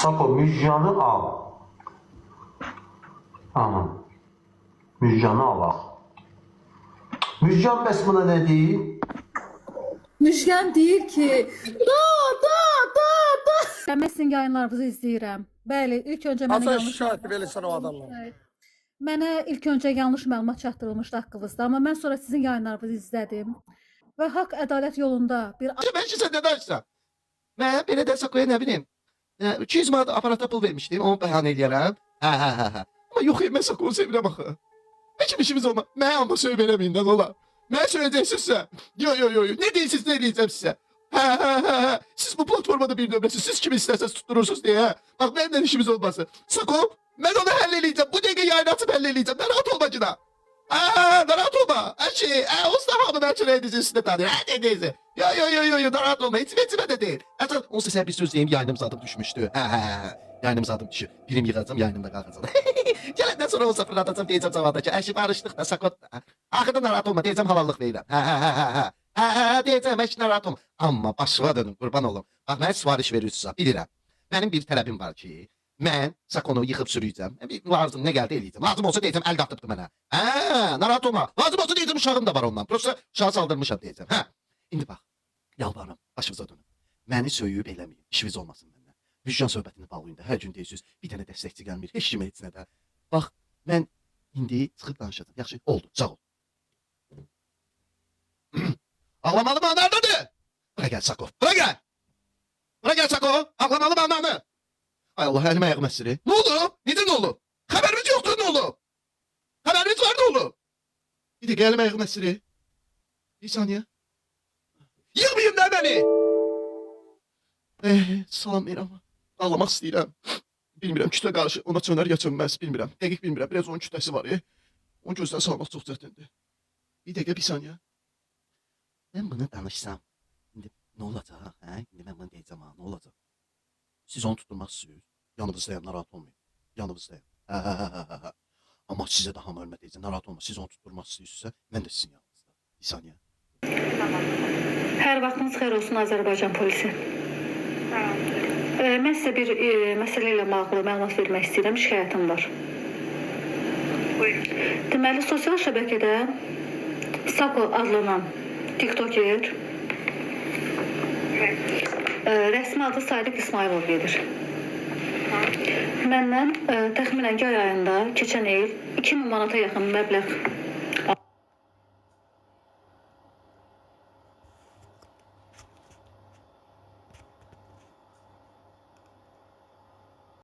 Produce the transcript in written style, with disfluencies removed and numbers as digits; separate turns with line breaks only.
Sako, Müjganı al. Aha. Müjganı alaq. Müjgan bəs buna nə deyir?
Müjgan deyir ki, da. Mən sizin yayınlarınızı izləyirəm. Bəli, ilk öncə mənə
Hasan
yanlış
şikayet verirsen o adamla.
Mənə ilk öncə yanlış məlumat çatdırılmışdı haqqınızda, amma mən sonra sizin yayınlarınızı izlədim və haqq ədalət yolunda bir
Ben şimdi sen ne dersen? Ben belediye Sako'ya ne bileyim. 200 manat aparata pul vermiştim. Onu bəhanə eləyərəm. Hə. Ama yok ben Sako'yu sevirəm axı. Bizim işimiz olmaz. Mən amma söyləməyin də ola. Mən söyləyəcəksinizsə. Yo. Ne deyirsiniz, ne diyeceğim size? Hə. Siz bu platformada bir nömrəsiz. Siz kimi isterseniz tutturursunuz diye. Bak benden işimiz olmasın. Sako, ben onu halleleyeceğim. Bu denge yayını atıp halleleyeceğim. Narahat olma cina. Narahat olma. Her şeyi. Usta hanım her şeyi edeceğiz üstüne tanıyor. Ne diyeceğiz? Yo. Narahat olma. İçime de değil. Zaten o size bir söz diyeyim. Yayınımız adım düşmüştü. Yayınımız adım düşüyor. Birim yığacağım, yayınımda kalkacağım. Gelenden sonra olsa fırlatacağım diyeceğim cavabdaki. Eşi barıştık da sakot. Ahırda narahat olma diyeceğim, halallıq verirəm. Diyeceğim, eşi narahat olma. Amma başıma dönüm, qurban olum. Bax, mən sivariş verirsiniz, bilirəm. Mənim bir tələbim var ki, mən sakonu yıxıb sürüyəcəm. Lazım nə gəldi eləyəcəm. Lazım olsa deyəcəm, əl qatıbdı mənə. Narahat olma. Lazım olsa deyəcəm, uşağım da var ondan. Prosta uşağı saldırmışam deyəcəm. İndi bax, yalvarım, başımıza dönüm. Məni söyüb eləməyin, işiniz olmasın məndən. Müjgan söhbətini bağlayın da, hər gün deyirsiniz, bir dənə dəstəkçi gəlmir, heç kimə heç nə də. Bax, mən indi çıxıb danışacağım. Yaxşı, oldu, sağ ol. Ağlamalı mı anardadır? Bura gəl Sako, bura gəl. Bura gəl Sako, ağlamalı mı anardı? Ay Allah, əlim ayağım əsiri. Ne oldu? Necə ne oldu? Xəbərimiz yoxdur, ne oldu? Xəbərimiz var, ne oldu? Bir dəqiqə, əlim ayağım əsiri. Bir saniyə. Yığmayın da beni. Salam verirəm. Ağlamaq istəyirəm. Bilmirəm, kütlə qarşı ona çönər ya çönməz, bilmirəm. Dəqiq bilmirəm, biraz onun kütləsi var. Onun gözdən salmaq çox çətindir. Bir dəqiqə, bir saniyə. Mən bunu danışsam, indi nə olacaq? İndi mən bunu deyəcəm, nə olacaq? Siz onu tutturmaq istəyirsiniz. Yanınızdayım, narahat olmayın. Yanınızdayım. Amma sizə daha hörmət edəcəm, narahat olma. Siz onu tutturmaq istəyirsinizsə, mən də sizin yanınızda. Bir saniyə.
Hər vaxtınız xeyir olsun Azərbaycan polisi. Mən sizə bir məsələ ilə bağlı məlumat vermək istəyirəm, şikayətim var. Deməli, sosial şəbəkədə Sako adlanan tiktoker rəsmi adı Sadiq İsmailov gedir. Məndən təxminən yay ayında keçən il 2000 manata yaxın məbləğ